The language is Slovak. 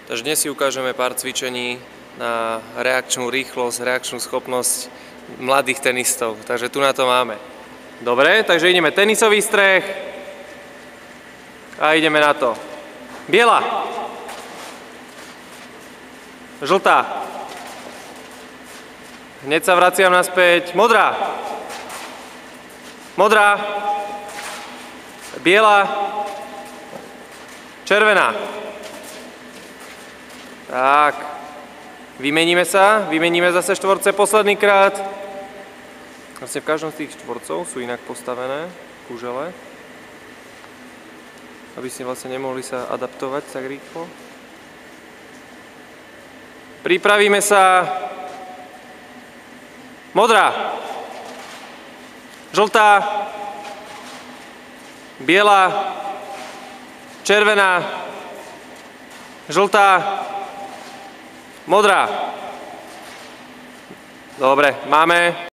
Takže dnes si ukážeme pár cvičení na reakčnú rýchlosť, reakčnú schopnosť mladých tenistov. Takže tu na to máme. Dobre, takže ideme tenisový streh a ideme na to. Biela. Žltá. Hneď sa vraciam naspäť. Modrá. Modrá. Biela. Červená. Tak. Vymeníme zase štvorce posledný krát. Vlastne v každom z tých štvorcov sú inak postavené kužele, aby si vlastne nemohli sa adaptovať tak rýchlo. Pripravíme sa. Modrá. Žltá. Biela. Červená. Žltá. Modrá. Dobre, máme.